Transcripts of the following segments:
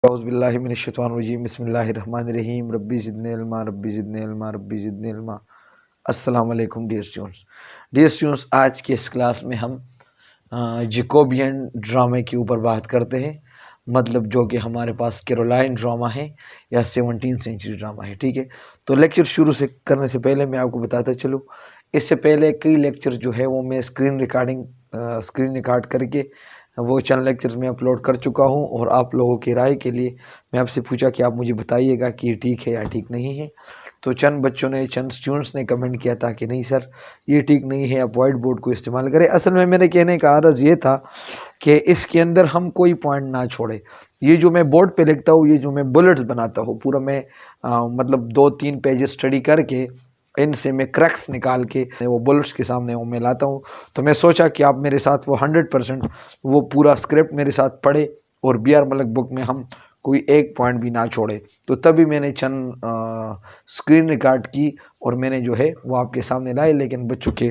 اعوذ باللہ من الشیطان الرجیم بسم اللہ الرحمن الرحیم ربی زدنی علما ربی زدنی علما ربی زدنی علما۔ السلام علیکم ڈیئر اسٹوڈنٹس، آج کے اس کلاس میں ہم جیکوبین ڈرامے کے اوپر بات کرتے ہیں، مطلب جو کہ ہمارے پاس کیرولائن ڈرامہ ہے یا 17 سینچری ڈرامہ ہے، ٹھیک ہے۔ تو لیکچر شروع سے کرنے سے پہلے میں آپ کو بتاتا چلوں، اس سے پہلے کئی لیکچر جو ہے وہ میں اسکرین ریکارڈ کر کے وہ چند لیکچرز میں اپلوڈ کر چکا ہوں، اور آپ لوگوں کی رائے کے لیے میں آپ سے پوچھا کہ آپ مجھے بتائیے گا کہ یہ ٹھیک ہے یا ٹھیک نہیں ہے۔ تو چند اسٹوڈنٹس نے کمنٹ کیا تھا کہ نہیں سر یہ ٹھیک نہیں ہے، آپ وائٹ بورڈ کو استعمال کریں۔ اصل میں میرے کہنے کا عرض یہ تھا کہ اس کے اندر ہم کوئی پوائنٹ نہ چھوڑے، یہ جو میں بورڈ پہ لکھتا ہوں، یہ جو میں بلٹس بناتا ہوں، پورا میں مطلب 2-3 پیج اسٹڈی کر کے ان سے میں کریکس نکال کے وہ بلٹس کے سامنے وہ میں لاتا ہوں۔ تو میں سوچا کہ آپ میرے ساتھ وہ 100% وہ پورا اسکرپٹ میرے ساتھ پڑھے، اور بی آر ملک بک میں ہم کوئی ایک پوائنٹ بھی نہ چھوڑے۔ تو تبھی میں نے چند اسکرین ریکارڈ کی اور میں نے جو ہے وہ آپ کے سامنے لائے، لیکن بچوں کے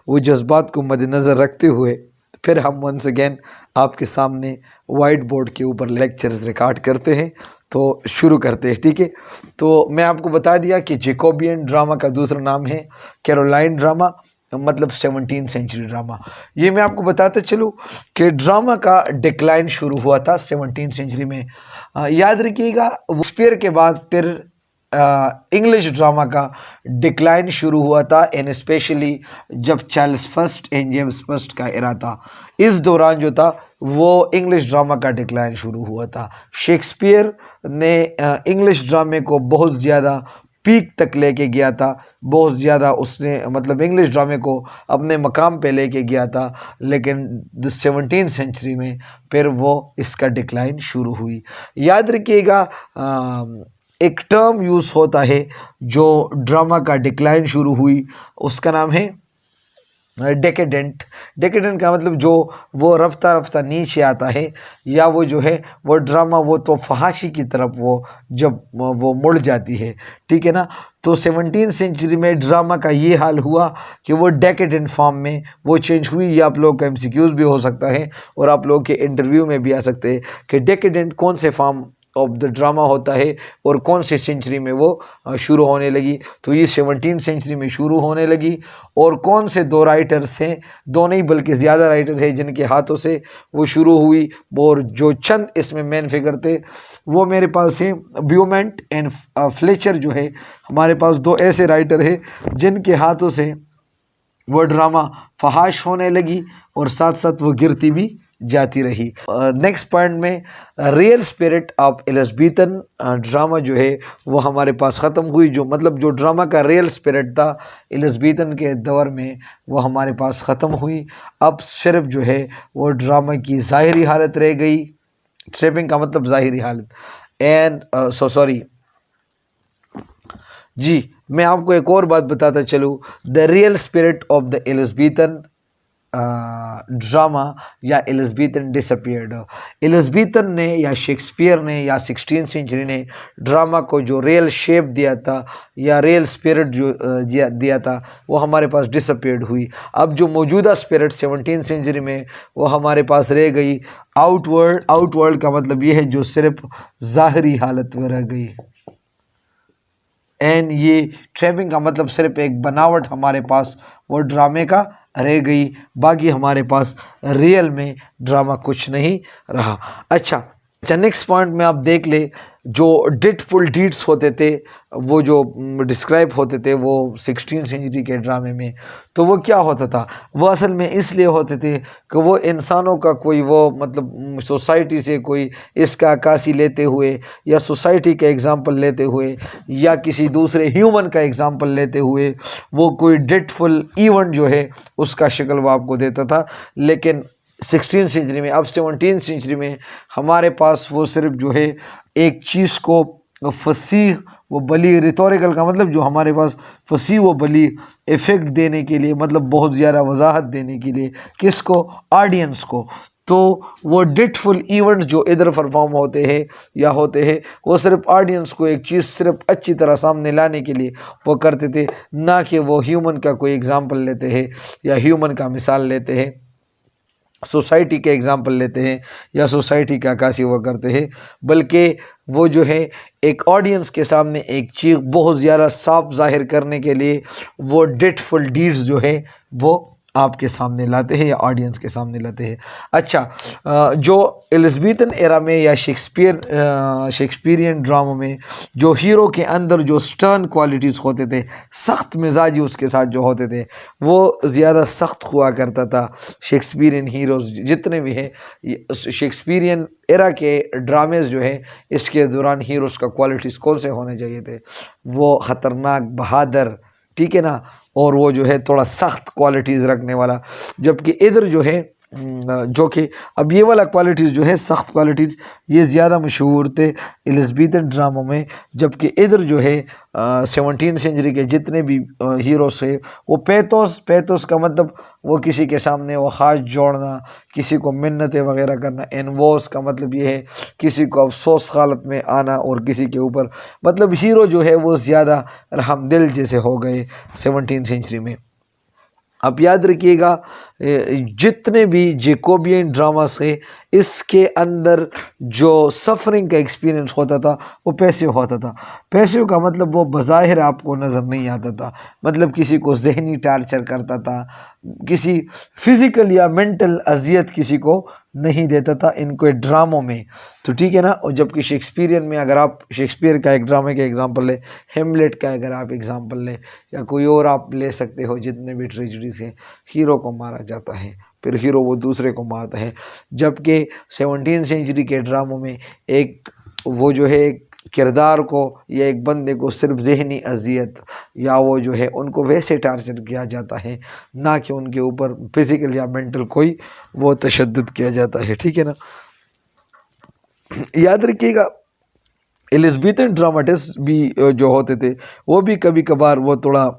وہ جذبات کو مد نظر رکھتے ہوئے پھر ہم ونس اگین آپ کے سامنے وائٹ بورڈ کے اوپر لیکچرز ریکارڈ کرتے ہیں۔ تو شروع کرتے ہیں، ٹھیک ہے۔ تو میں آپ کو بتا دیا کہ جیکوبین ڈرامہ کا دوسرا نام ہے کیرولائن ڈرامہ، مطلب 17 سینچری ڈرامہ۔ یہ میں آپ کو بتاتے چلوں کہ ڈرامہ کا ڈکلائن شروع ہوا تھا 17 سینچری میں۔ یاد رکھیے گا، شیکسپیئر کے بعد پھر انگلش ڈرامہ کا ڈکلائن شروع ہوا تھا، اینڈ اسپیشلی جب Charles first and James first کا ایرا تھا، اس دوران جو تھا وہ انگلش ڈرامہ کا ڈکلائن شروع ہوا تھا۔ شیکسپیئر نے انگلش ڈرامے کو بہت زیادہ پیک تک لے کے گیا تھا، بہت زیادہ اس نے مطلب انگلش ڈرامے کو اپنے مقام پہ لے کے گیا تھا، لیکن 17 سینچری میں پھر وہ اس کا ڈکلائن شروع ہوئی۔ یاد رکھیے گا، ایک ٹرم یوز ہوتا ہے جو ڈرامہ کا ڈکلائن شروع ہوئی، اس کا نام ہے ڈیکیڈنٹ۔ ڈیکیڈنٹ کا مطلب جو وہ رفتہ رفتہ نیچے آتا ہے، یا وہ جو ہے وہ ڈرامہ وہ تو فحاشی کی طرف وہ جب وہ مڑ جاتی ہے، ٹھیک ہے نا۔ تو 17 سینچری میں ڈرامہ کا یہ حال ہوا کہ وہ ڈیکیڈنٹ فارم میں وہ چینج ہوئی۔ یہ آپ لوگ کا MCQs بھی ہو سکتا ہے، اور آپ لوگ کے انٹرویو میں بھی آ سکتے ہیں کہ ڈیکیڈنٹ کون سے فارم آف دا ڈرامہ ہوتا ہے اور کون سے سینچری میں وہ شروع ہونے لگی۔ تو یہ 17 سینچری میں شروع ہونے لگی، اور کون سے دو رائٹرز ہیں، دو نہیں بلکہ زیادہ رائٹرز ہیں جن کے ہاتھوں سے وہ شروع ہوئی، اور جو چند اس میں مین فگر تھے وہ میرے پاس ہیں بیومنٹ اینڈ فلیچر۔ جو ہے ہمارے پاس دو ایسے رائٹر ہیں جن کے ہاتھوں سے وہ ڈرامہ فحاش ہونے لگی اور ساتھ ساتھ وہ گرتی بھی جاتی رہی۔ نیکسٹ پوائنٹ میں ریئل اسپرٹ آف ایلزبیتھن ڈرامہ جو ہے وہ ہمارے پاس ختم ہوئی، جو مطلب جو ڈرامہ کا ریئل اسپرٹ تھا ایلزبیتھن کے دور میں وہ ہمارے پاس ختم ہوئی۔ اب صرف جو ہے وہ ڈرامہ کی ظاہری حالت رہ گئی، ٹریپنگ کا مطلب ظاہری حالت، اینڈ جی میں آپ کو ایک اور بات بتاتا چلوں، the real spirit of the Elizabethan drama یا ایلزبیتھن ڈس اپیئرڈ۔ ایلزبیتھن نے یا شیکسپیئر نے یا 16 سینچری نے ڈرامہ کو جو ریئل شیپ دیا تھا یا ریئل اسپرٹ جو دیا تھا وہ ہمارے پاس ڈس اپیئرڈ ہوئی۔ اب جو موجودہ اسپرٹ 17 سینچری میں وہ ہمارے پاس رہ گئی آؤٹ ورلڈ کا مطلب یہ ہے جو صرف ظاہری حالت میں رہ گئی، اینڈ یہ ٹریپنگ کا مطلب صرف ایک بناوٹ ہمارے پاس وہ ڈرامے کا رہ گئی، باقی ہمارے پاس ریئل میں ڈرامہ کچھ نہیں رہا۔ اچھا نیکسٹ پوائنٹ میں آپ دیکھ لیں، جو ڈیڈفل ڈیڈس ہوتے تھے وہ جو ڈسکرائب ہوتے تھے وہ 16 سینچری کے ڈرامے میں، تو وہ کیا ہوتا تھا؟ وہ اصل میں اس لیے ہوتے تھے کہ وہ انسانوں کا کوئی وہ مطلب سوسائٹی سے کوئی اس کا عکاسی لیتے ہوئے یا سوسائٹی کا ایگزامپل لیتے ہوئے یا کسی دوسرے ہیومن کا ایگزامپل لیتے ہوئے وہ کوئی ڈیڈفل ایونٹ جو ہے اس کا شکل وہ آپ کو دیتا تھا۔ لیکن 16 سینچری میں، اب 17 سینچری میں ہمارے پاس وہ صرف جو ہے ایک چیز کو فصیح و بلیغ، ریٹوریکل کا مطلب جو ہمارے پاس فصیح و بلیغ ایفیکٹ دینے کے لیے، مطلب بہت زیادہ وضاحت دینے کے لیے کس کو؟ آڈینس کو۔ تو وہ ڈیڈفل ایونٹس جو ادھر پرفارم ہوتے ہیں یا ہوتے ہیں وہ صرف آڈینس کو ایک چیز صرف اچھی طرح سامنے لانے کے لیے وہ کرتے تھے، نہ کہ وہ ہیومن کا کوئی ایگزامپل لیتے ہیں یا ہیومن کا مثال لیتے ہیں۔ سوسائٹی کے ایگزامپل لیتے ہیں یا سوسائٹی کا عکاسی ہوا کرتے ہیں، بلکہ وہ جو ہے ایک آڈینس کے سامنے ایک چیز بہت زیادہ صاف ظاہر کرنے کے لیے وہ ڈیٹفل ڈیڈز جو ہے وہ آپ کے سامنے لاتے ہیں یا آڈینس کے سامنے لاتے ہیں۔ اچھا، جو ایلزبیتھن ایرا میں یا شیکسپیرین ڈراموں میں جو ہیرو کے اندر جو سٹرن کوالٹیز ہوتے تھے، سخت مزاجی اس کے ساتھ جو ہوتے تھے، وہ زیادہ سخت ہوا کرتا تھا۔ شیکسپیرین ہیروز جتنے بھی ہیں، شیکسپیرین ایرا کے ڈرامز جو ہیں، اس کے دوران ہیروز کا کوالٹیز کون سے ہونے چاہیے تھے؟ وہ خطرناک، بہادر، ٹھیک ہے نا، اور وہ جو ہے تھوڑا سخت کوالٹیز رکھنے والا، جبکہ ادھر جو ہے جو کہ اب یہ والا کوالٹیز جو ہے سخت کوالٹیز یہ زیادہ مشہور تھے ایلزبیتھن ڈراموں میں، جبکہ ادھر جو ہے 17 سینچری کے جتنے بھی ہیروز ہیں وہ پیتوس کا مطلب وہ کسی کے سامنے وہ ہاتھ جوڑنا، کسی کو منتیں وغیرہ کرنا، انووس کا مطلب یہ ہے کسی کو افسوس حالت میں آنا اور کسی کے اوپر، مطلب ہیرو جو ہے وہ زیادہ رحم دل جیسے ہو گئے 17 سینچری میں۔ اب یاد رکھیے گا جتنے بھی جیکوبین ڈراماس ہیں اس کے اندر جو سفرنگ کا ایکسپیرینس ہوتا تھا وہ پیسیو ہوتا تھا۔ پیسیو کا مطلب وہ بظاہر آپ کو نظر نہیں آتا تھا، مطلب کسی کو ذہنی ٹارچر کرتا تھا، کسی فزیکل یا مینٹل اذیت کسی کو نہیں دیتا تھا ان کو ڈراموں میں، تو ٹھیک ہے نا۔ اور جبکہ شیکسپیرین میں اگر آپ شیکسپیئر کا ایک ڈرامے کا ایگزامپل لیں، ہیملیٹ کا اگر آپ ایگزامپل لیں یا کوئی اور آپ لے سکتے ہو، جتنے بھی ٹریجڈیز ہیں، ہیرو کو مارا جاتا ہے، پھر ہیرو وہ دوسرے کو مارتا ہے، جبکہ 17 سینچری کے ڈراموں میں ایک وہ جو ہے ایک کردار کو یا ایک بندے کو صرف ذہنی اذیت یا وہ جو ہے ان کو ویسے ٹارچر کیا جاتا ہے، نہ کہ ان کے اوپر فزیکل یا مینٹل کوئی وہ تشدد کیا جاتا ہے، ٹھیک ہے نا۔ یاد رکھیے گا ایلزبیتھن ڈراماٹسٹ بھی جو ہوتے تھے وہ بھی کبھی کبھار وہ تھوڑا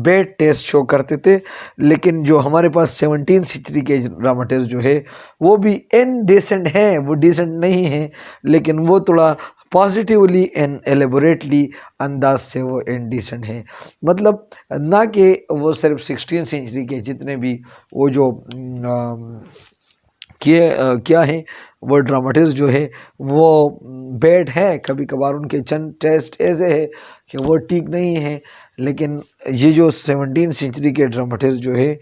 بیڈ ٹیسٹ شو کرتے تھے، لیکن جو ہمارے پاس 17 سینچری کے ڈراماٹسٹ جو ہے وہ بھی انڈیسنٹ ہیں، وہ ڈیسنٹ نہیں ہیں، لیکن وہ تھوڑا پازیٹیولی اینڈ ایلیبوریٹلی انداز سے وہ انڈیسنٹ ہیں، مطلب نہ کہ وہ صرف 16 سینچری کے جتنے بھی وہ جو کیا ہیں وہ ڈراماٹسٹ جو ہے وہ بیڈ ہے، کبھی کبھار ان کے چند ٹیسٹ ایسے ہے کہ وہ ٹھیک نہیں ہے، لیکن یہ جو 17 سینچری کے ڈراماٹسٹ جو ہے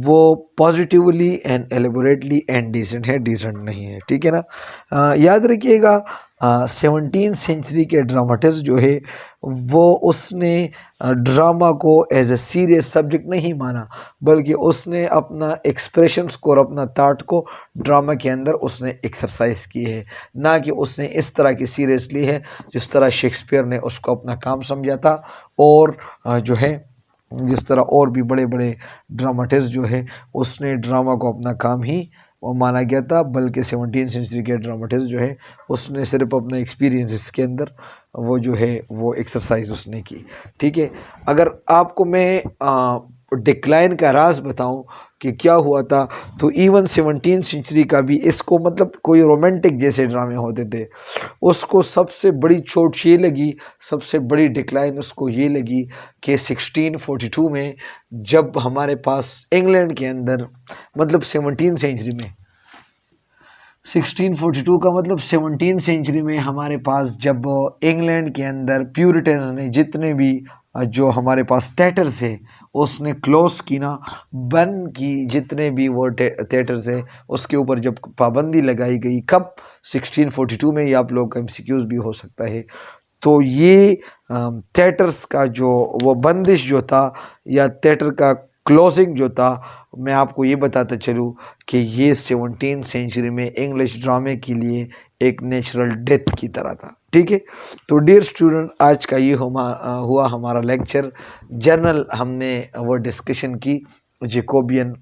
وہ پازیٹیولی اینڈ ایلیبوریٹلی اینڈ ڈیسنٹ ہے، ڈیسنٹ نہیں ہے، ٹھیک ہے نا۔ یاد رکھیے گا 17 سینچری کے ڈراماٹسٹ جو ہے وہ اس نے ڈرامہ کو ایز اے سیریس سبجیکٹ نہیں مانا، بلکہ اس نے اپنا ایکسپریشنز کو اور اپنا تھاٹ کو ڈرامہ کے اندر اس نے ایکسرسائز کی ہے، نہ کہ اس نے اس طرح کی سیریس لی ہے جس طرح شیکسپیئر نے اس کو اپنا کام سمجھا تھا، اور جو ہے جس طرح اور بھی بڑے بڑے ڈراماٹسٹ جو ہے اس نے ڈرامہ کو اپنا کام ہی وہ مانا گیا تھا، بلکہ 17 سینچری کے ڈراماٹسٹ جو ہے اس نے صرف اپنا ایکسپیرینس اس کے اندر وہ جو ہے وہ ایکسرسائز اس نے کی، ٹھیک ہے۔ اگر آپ کو میں ڈکلائن کا راز بتاؤں کہ کیا ہوا تھا، تو ایون 17 سینچری کا بھی اس کو مطلب کوئی رومانٹک جیسے ڈرامے ہوتے تھے، اس کو سب سے بڑی چوٹ یہ لگی، سب سے بڑی ڈکلائن اس کو یہ لگی کہ 1642 میں جب ہمارے پاس انگلینڈ کے اندر مطلب 17 سینچری میں 1642 کا مطلب 17 سینچری میں ہمارے پاس جب انگلینڈ کے اندر پیورٹنز نے جتنے بھی جو ہمارے پاس تھیٹرز ہے اس نے کلوز کی نا، بند کی، جتنے بھی وہ تھیٹرز ہے اس کے اوپر جب پابندی لگائی گئی، کب 1642 میں، یہ آپ لوگ کا MCQs بھی ہو سکتا ہے، تو یہ تھیٹرز کا جو وہ بندش جو تھا یا تھیٹر کا کلوزنگ جو تھا، میں آپ کو یہ بتاتا چلوں کہ یہ 17 سینچری میں انگلش ڈرامے کے لیے ایک نیچرل ڈیتھ کی طرح تھا، ٹھیک ہے۔ تو ڈیئر اسٹوڈنٹ، آج کا یہ ہوا ہمارا لیکچر جنرل، ہم نے وہ ڈسکشن کی جیکوبین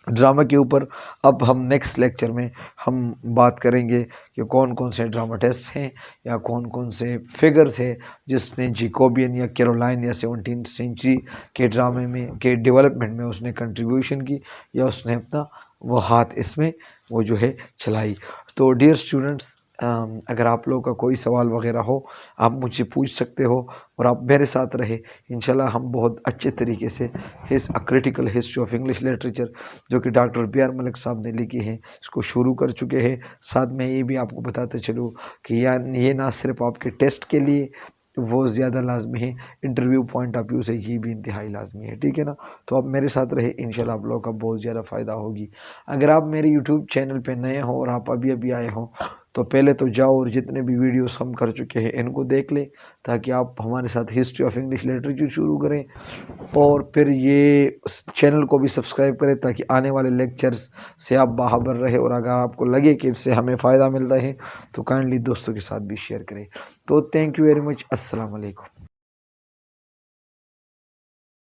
ڈرامہ کے اوپر۔ اب ہم نیکسٹ لیکچر میں ہم بات کریں گے کہ کون کون سے ڈراماٹسٹ ہیں یا کون کون سے فگرز ہیں جس نے جیکوبین یا کیرولائن یا 17 سینچری کے ڈرامے میں کے ڈیولپمنٹ میں اس نے کنٹریبیوشن کی یا اس نے اپنا وہ ہاتھ اس میں وہ جو ہے چلائی۔ تو ڈیئر اسٹوڈنٹس، اگر آپ لوگوں کا کوئی سوال وغیرہ ہو آپ مجھ سے پوچھ سکتے ہو اور آپ میرے ساتھ رہے انشاءاللہ ہم بہت اچھے طریقے سے critical history of English literature جو کہ ڈاکٹر بی آر ملک صاحب نے لکھی ہے اس کو شروع کر چکے ہیں۔ ساتھ میں یہ بھی آپ کو بتاتے چلوں کہ یہ نہ صرف آپ کے ٹیسٹ کے لیے وہ زیادہ لازمی ہے، انٹرویو پوائنٹ آف ویو سے یہ بھی انتہائی لازمی ہے، ٹھیک ہے نا؟ تو آپ میرے ساتھ رہے انشاءاللہ آپ لوگوں کا بہت زیادہ فائدہ ہوگی۔ اگر آپ میرے یوٹیوب چینل پہ نئے ہوں اور آپ ابھی آئے ہوں تو پہلے تو جاؤ اور جتنے بھی ویڈیوز ہم کر چکے ہیں ان کو دیکھ لیں تاکہ آپ ہمارے ساتھ ہسٹری آف انگلش لٹریچر شروع کریں، اور پھر یہ چینل کو بھی سبسکرائب کریں تاکہ آنے والے لیکچرز سے آپ باخبر رہے، اور اگر آپ کو لگے کہ اس سے ہمیں فائدہ ملتا ہے تو کائنڈلی دوستوں کے ساتھ بھی شیئر کریں۔ تو تھینک یو ویری مچ، السلام علیکم۔